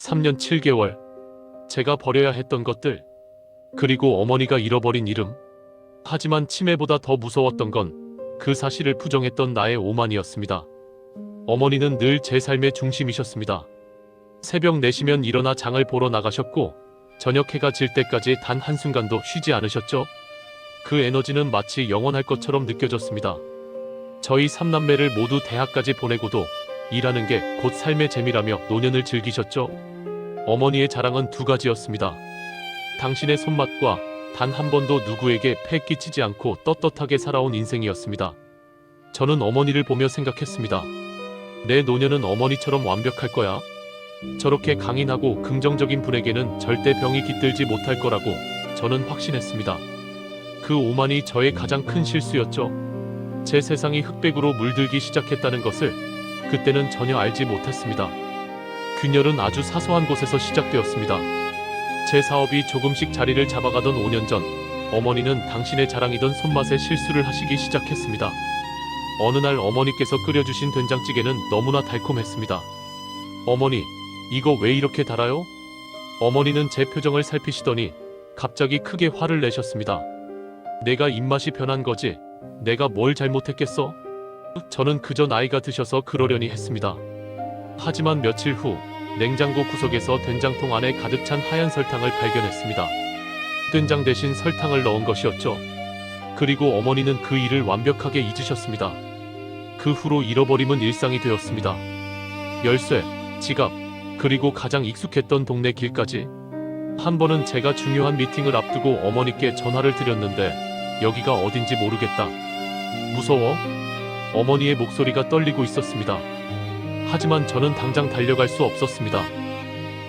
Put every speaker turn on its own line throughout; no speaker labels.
3년 7개월. 제가 버려야 했던 것들. 그리고 어머니가 잃어버린 이름. 하지만 치매보다 더 무서웠던 건 그 사실을 부정했던 나의 오만이었습니다. 어머니는 늘 제 삶의 중심이셨습니다. 새벽 4시면 일어나 장을 보러 나가셨고 저녁 해가 질 때까지 단 한순간도 쉬지 않으셨죠. 그 에너지는 마치 영원할 것처럼 느껴졌습니다. 저희 3남매를 모두 대학까지 보내고도 일하는 게 곧 삶의 재미라며 노년을 즐기셨죠. 어머니의 자랑은 두 가지였습니다. 당신의 손맛과 단 한 번도 누구에게 폐 끼치지 않고 떳떳하게 살아온 인생이었습니다. 저는 어머니를 보며 생각했습니다. 내 노년은 어머니처럼 완벽할 거야. 저렇게 강인하고 긍정적인 분에게는 절대 병이 깃들지 못할 거라고 저는 확신했습니다. 그 오만이 저의 가장 큰 실수였죠. 제 세상이 흑백으로 물들기 시작했다는 것을 그때는 전혀 알지 못했습니다. 균열은 아주 사소한 곳에서 시작되었습니다. 제 사업이 조금씩 자리를 잡아가던 5년 전, 어머니는 당신의 자랑이던 손맛에 실수를 하시기 시작했습니다. 어느 날 어머니께서 끓여주신 된장찌개는 너무나 달콤했습니다. 어머니, 이거 왜 이렇게 달아요? 어머니는 제 표정을 살피시더니 갑자기 크게 화를 내셨습니다. 내가 입맛이 변한 거지. 내가 뭘 잘못했겠어? 저는 그저 나이가 드셔서 그러려니 했습니다. 하지만 며칠 후 냉장고 구석에서 된장통 안에 가득 찬 하얀 설탕을 발견했습니다. 된장 대신 설탕을 넣은 것이었죠. 그리고 어머니는 그 일을 완벽하게 잊으셨습니다. 그 후로 잃어버림은 일상이 되었습니다. 열쇠, 지갑, 그리고 가장 익숙했던 동네 길까지. 한 번은 제가 중요한 미팅을 앞두고 어머니께 전화를 드렸는데 여기가 어딘지 모르겠다. 무서워? 어머니의 목소리가 떨리고 있었습니다. 하지만 저는 당장 달려갈 수 없었습니다.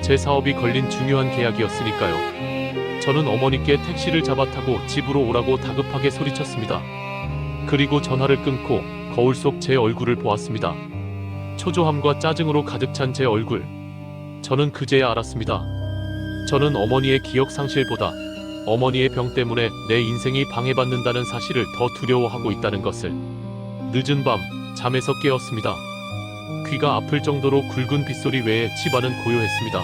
제 사업이 걸린 중요한 계약이었으니까요. 저는 어머니께 택시를 잡아 타고 집으로 오라고 다급하게 소리쳤습니다. 그리고 전화를 끊고 거울 속 제 얼굴을 보았습니다. 초조함과 짜증으로 가득 찬 제 얼굴. 저는 그제야 알았습니다. 저는 어머니의 기억 상실보다 어머니의 병 때문에 내 인생이 방해받는다는 사실을 더 두려워하고 있다는 것을. 늦은 밤, 잠에서 깨었습니다. 귀가 아플 정도로 굵은 빗소리 외에 집안은 고요했습니다.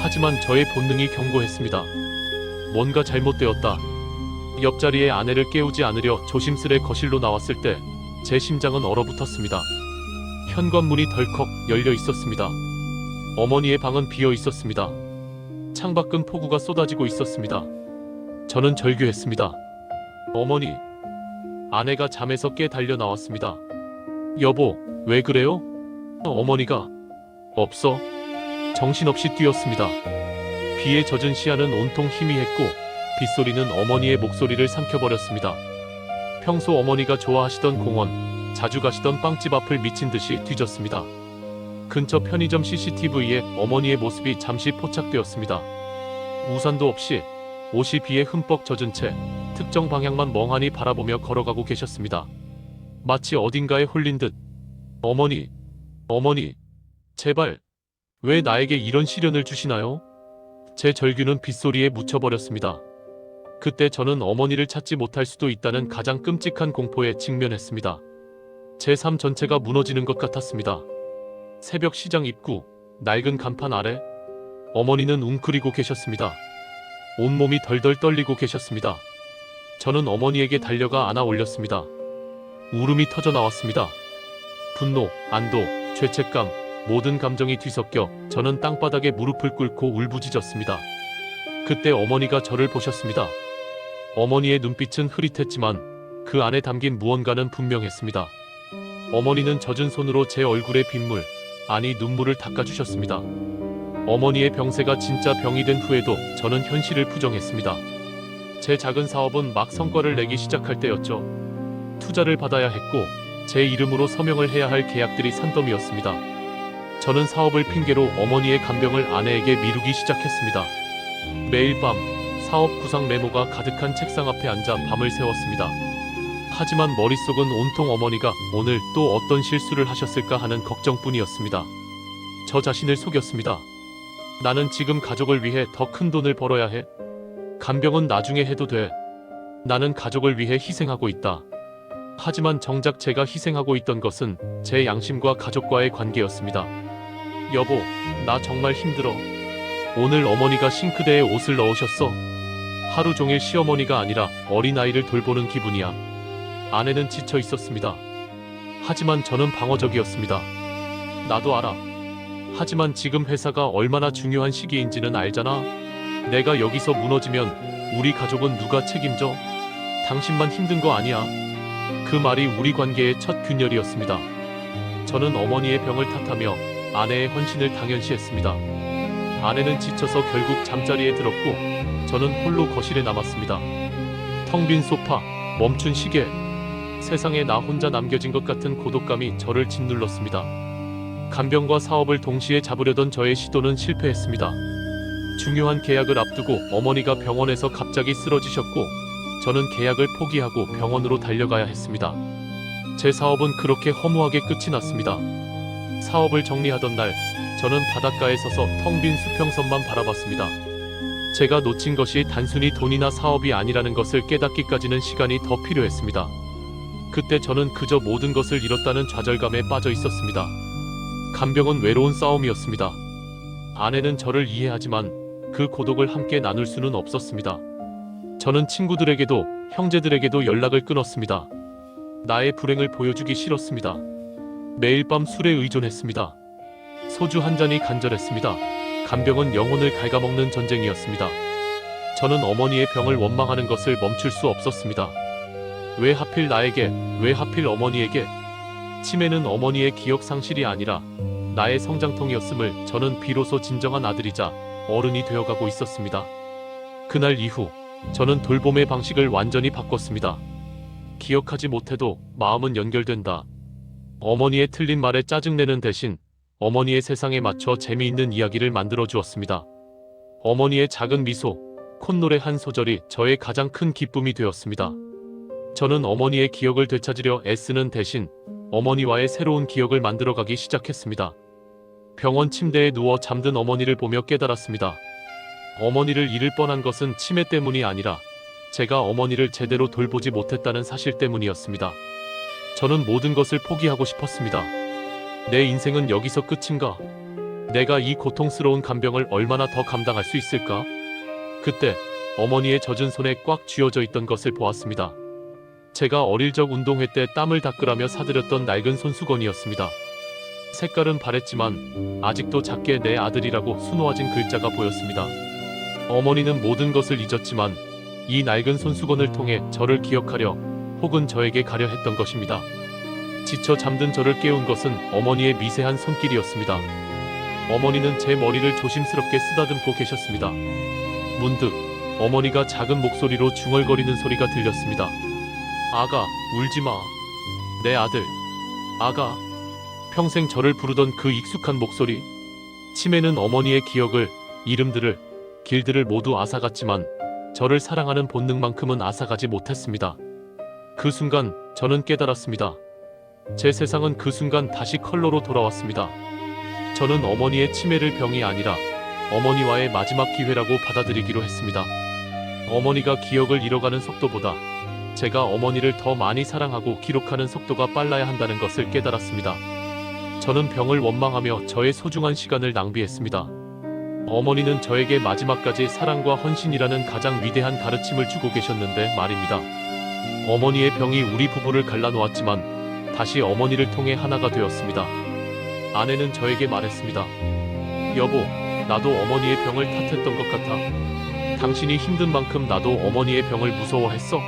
하지만 저의 본능이 경고했습니다. 뭔가 잘못되었다. 옆자리의 아내를 깨우지 않으려 조심스레 거실로 나왔을 때 제 심장은 얼어붙었습니다. 현관문이 덜컥 열려 있었습니다. 어머니의 방은 비어 있었습니다. 창밖은 폭우가 쏟아지고 있었습니다. 저는 절규했습니다. 어머니. 아내가 잠에서 깨 달려 나왔습니다. 여보, 왜 그래요? 어머니가. 없어. 정신없이 뛰었습니다. 비에 젖은 시야는 온통 희미했고 빗소리는 어머니의 목소리를 삼켜버렸습니다. 평소 어머니가 좋아하시던 공원, 자주 가시던 빵집 앞을 미친 듯이 뒤졌습니다. 근처 편의점 CCTV에 어머니의 모습이 잠시 포착되었습니다. 우산도 없이 옷이 비에 흠뻑 젖은 채 특정 방향만 멍하니 바라보며 걸어가고 계셨습니다. 마치 어딘가에 홀린 듯. 어머니, 어머니, 제발, 왜 나에게 이런 시련을 주시나요? 제 절규는 빗소리에 묻혀버렸습니다. 그때 저는 어머니를 찾지 못할 수도 있다는 가장 끔찍한 공포에 직면했습니다. 제 삶 전체가 무너지는 것 같았습니다. 새벽 시장 입구, 낡은 간판 아래 어머니는 웅크리고 계셨습니다. 온몸이 덜덜 떨리고 계셨습니다. 저는 어머니에게 달려가 안아 올렸습니다. 울음이 터져 나왔습니다. 분노, 안도, 죄책감, 모든 감정이 뒤섞여 저는 땅바닥에 무릎을 꿇고 울부짖었습니다. 그때 어머니가 저를 보셨습니다. 어머니의 눈빛은 흐릿했지만 그 안에 담긴 무언가는 분명했습니다. 어머니는 젖은 손으로 제 얼굴에 빗물, 아니 눈물을 닦아주셨습니다. 어머니의 병세가 진짜 병이 된 후에도 저는 현실을 부정했습니다. 제 작은 사업은 막 성과를 내기 시작할 때였죠. 투자를 받아야 했고 제 이름으로 서명을 해야 할 계약들이 산더미였습니다. 저는 사업을 핑계로 어머니의 간병을 아내에게 미루기 시작했습니다. 매일 밤 사업 구상 메모가 가득한 책상 앞에 앉아 밤을 새웠습니다. 하지만 머릿속은 온통 어머니가 오늘 또 어떤 실수를 하셨을까 하는 걱정뿐이었습니다. 저 자신을 속였습니다. 나는 지금 가족을 위해 더 큰 돈을 벌어야 해. 간병은 나중에 해도 돼. 나는 가족을 위해 희생하고 있다. 하지만 정작 제가 희생하고 있던 것은 제 양심과 가족과의 관계였습니다. 여보, 나 정말 힘들어. 오늘 어머니가 싱크대에 옷을 넣으셨어. 하루 종일 시어머니가 아니라 어린아이를 돌보는 기분이야. 아내는 지쳐 있었습니다. 하지만 저는 방어적이었습니다. 나도 알아. 하지만 지금 회사가 얼마나 중요한 시기인지는 알잖아. 내가 여기서 무너지면 우리 가족은 누가 책임져? 당신만 힘든 거 아니야. 그 말이 우리 관계의 첫 균열이었습니다. 저는 어머니의 병을 탓하며 아내의 헌신을 당연시했습니다. 아내는 지쳐서 결국 잠자리에 들었고 저는 홀로 거실에 남았습니다. 텅 빈 소파, 멈춘 시계, 세상에 나 혼자 남겨진 것 같은 고독감이 저를 짓눌렀습니다. 간병과 사업을 동시에 잡으려던 저의 시도는 실패했습니다. 중요한 계약을 앞두고 어머니가 병원에서 갑자기 쓰러지셨고 저는 계약을 포기하고 병원으로 달려가야 했습니다. 제 사업은 그렇게 허무하게 끝이 났습니다. 사업을 정리하던 날 저는 바닷가에 서서 텅 빈 수평선만 바라봤습니다. 제가 놓친 것이 단순히 돈이나 사업이 아니라는 것을 깨닫기까지는 시간이 더 필요했습니다. 그때 저는 그저 모든 것을 잃었다는 좌절감에 빠져 있었습니다. 간병은 외로운 싸움이었습니다. 아내는 저를 이해하지만 그 고독을 함께 나눌 수는 없었습니다. 저는 친구들에게도 형제들에게도 연락을 끊었습니다. 나의 불행을 보여주기 싫었습니다. 매일 밤 술에 의존했습니다. 소주 한 잔이 간절했습니다. 간병은 영혼을 갉아먹는 전쟁이었습니다. 저는 어머니의 병을 원망하는 것을 멈출 수 없었습니다. 왜 하필 나에게, 왜 하필 어머니에게? 치매는 어머니의 기억 상실이 아니라 나의 성장통이었음을 저는 비로소 진정한 아들이자 어른이 되어가고 있었습니다. 그날 이후 저는 돌봄의 방식을 완전히 바꿨습니다. 기억하지 못해도 마음은 연결된다. 어머니의 틀린 말에 짜증내는 대신 어머니의 세상에 맞춰 재미있는 이야기를 만들어 주었습니다. 어머니의 작은 미소, 콧노래 한 소절이 저의 가장 큰 기쁨이 되었습니다. 저는 어머니의 기억을 되찾으려 애쓰는 대신 어머니와의 새로운 기억을 만들어가기 시작했습니다. 병원 침대에 누워 잠든 어머니를 보며 깨달았습니다. 어머니를 잃을 뻔한 것은 치매 때문이 아니라 제가 어머니를 제대로 돌보지 못했다는 사실 때문이었습니다. 저는 모든 것을 포기하고 싶었습니다. 내 인생은 여기서 끝인가? 내가 이 고통스러운 간병을 얼마나 더 감당할 수 있을까? 그때 어머니의 젖은 손에 꽉 쥐어져 있던 것을 보았습니다. 제가 어릴 적 운동회 때 땀을 닦으라며 사들였던 낡은 손수건이었습니다. 색깔은 바랬지만 아직도 작게 내 아들이라고 수놓아진 글자가 보였습니다. 어머니는 모든 것을 잊었지만 이 낡은 손수건을 통해 저를 기억하려 혹은 저에게 가려 했던 것입니다. 지쳐 잠든 저를 깨운 것은 어머니의 미세한 손길이었습니다. 어머니는 제 머리를 조심스럽게 쓰다듬고 계셨습니다. 문득 어머니가 작은 목소리로 중얼거리는 소리가 들렸습니다. 아가, 울지마. 내 아들. 아가. 평생 저를 부르던 그 익숙한 목소리. 치매는 어머니의 기억을, 이름들을, 길들을 모두 앗아갔지만 저를 사랑하는 본능만큼은 앗아가지 못했습니다. 그 순간 저는 깨달았습니다. 제 세상은 그 순간 다시 컬러로 돌아왔습니다. 저는 어머니의 치매를 병이 아니라 어머니와의 마지막 기회라고 받아들이기로 했습니다. 어머니가 기억을 잃어가는 속도보다 제가 어머니를 더 많이 사랑하고 기록하는 속도가 빨라야 한다는 것을 깨달았습니다. 저는 병을 원망하며 저의 소중한 시간을 낭비했습니다. 어머니는 저에게 마지막까지 사랑과 헌신이라는 가장 위대한 가르침을 주고 계셨는데 말입니다. 어머니의 병이 우리 부부를 갈라놓았지만 다시 어머니를 통해 하나가 되었습니다. 아내는 저에게 말했습니다. 여보, 나도 어머니의 병을 탓했던 것 같아. 당신이 힘든 만큼 나도 어머니의 병을 무서워했어.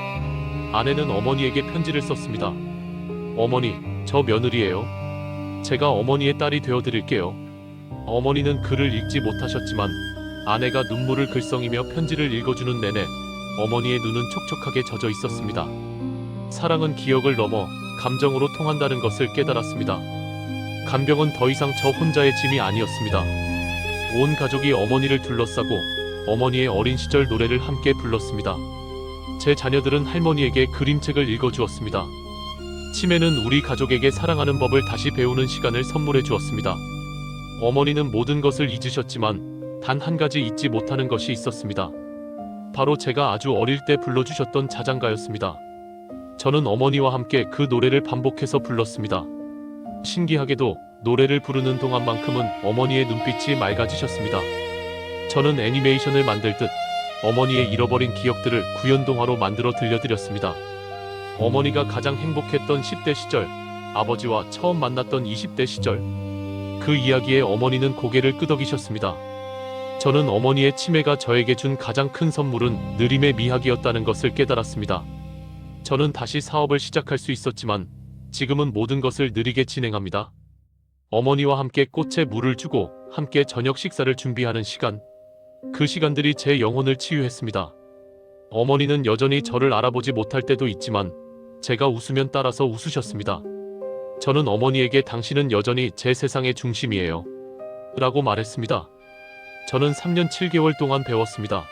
아내는 어머니에게 편지를 썼습니다. 어머니, 저 며느리예요. 제가 어머니의 딸이 되어드릴게요. 어머니는 글을 읽지 못하셨지만 아내가 눈물을 글썽이며 편지를 읽어주는 내내 어머니의 눈은 촉촉하게 젖어 있었습니다. 사랑은 기억을 넘어 감정으로 통한다는 것을 깨달았습니다. 간병은 더 이상 저 혼자의 짐이 아니었습니다. 온 가족이 어머니를 둘러싸고 어머니의 어린 시절 노래를 함께 불렀습니다. 제 자녀들은 할머니에게 그림책을 읽어주었습니다. 치매는 우리 가족에게 사랑하는 법을 다시 배우는 시간을 선물해 주었습니다. 어머니는 모든 것을 잊으셨지만 단 한 가지 잊지 못하는 것이 있었습니다. 바로 제가 아주 어릴 때 불러주셨던 자장가였습니다. 저는 어머니와 함께 그 노래를 반복해서 불렀습니다. 신기하게도 노래를 부르는 동안만큼은 어머니의 눈빛이 맑아지셨습니다. 저는 애니메이션을 만들 듯 어머니의 잃어버린 기억들을 구연동화로 만들어 들려드렸습니다. 어머니가 가장 행복했던 10대 시절, 아버지와 처음 만났던 20대 시절, 그 이야기에 어머니는 고개를 끄덕이셨습니다. 저는 어머니의 치매가 저에게 준 가장 큰 선물은 느림의 미학이었다는 것을 깨달았습니다. 저는 다시 사업을 시작할 수 있었지만 지금은 모든 것을 느리게 진행합니다. 어머니와 함께 꽃에 물을 주고 함께 저녁 식사를 준비하는 시간, 그 시간들이 제 영혼을 치유했습니다. 어머니는 여전히 저를 알아보지 못할 때도 있지만 제가 웃으면 따라서 웃으셨습니다. 저는 어머니에게 당신은 여전히 제 세상의 중심이에요 라고 말했습니다. 저는 3년 7개월 동안 배웠습니다.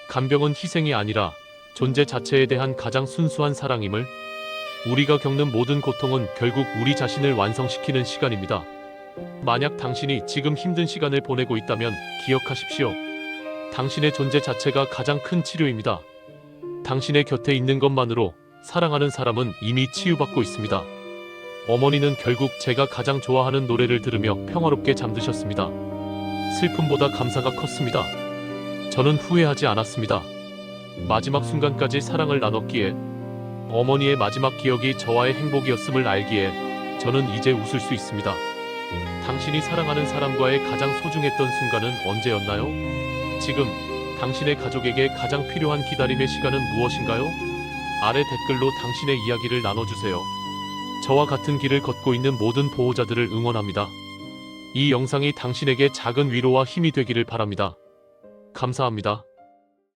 간병은 희생이 아니라 존재 자체에 대한 가장 순수한 사랑임을, 우리가 겪는 모든 고통은 결국 우리 자신을 완성시키는 시간입니다. 만약 당신이 지금 힘든 시간을 보내고 있다면 기억하십시오. 당신의 존재 자체가 가장 큰 치료입니다. 당신의 곁에 있는 것만으로 사랑하는 사람은 이미 치유받고 있습니다. 어머니는 결국 제가 가장 좋아하는 노래를 들으며 평화롭게 잠드셨습니다. 슬픔보다 감사가 컸습니다. 저는 후회하지 않았습니다. 마지막 순간까지 사랑을 나눴기에, 어머니의 마지막 기억이 저와의 행복이었음을 알기에 저는 이제 웃을 수 있습니다. 당신이 사랑하는 사람과의 가장 소중했던 순간은 언제였나요? 지금 당신의 가족에게 가장 필요한 기다림의 시간은 무엇인가요? 아래 댓글로 당신의 이야기를 나눠주세요. 저와 같은 길을 걷고 있는 모든 보호자들을 응원합니다. 이 영상이 당신에게 작은 위로와 힘이 되기를 바랍니다. 감사합니다.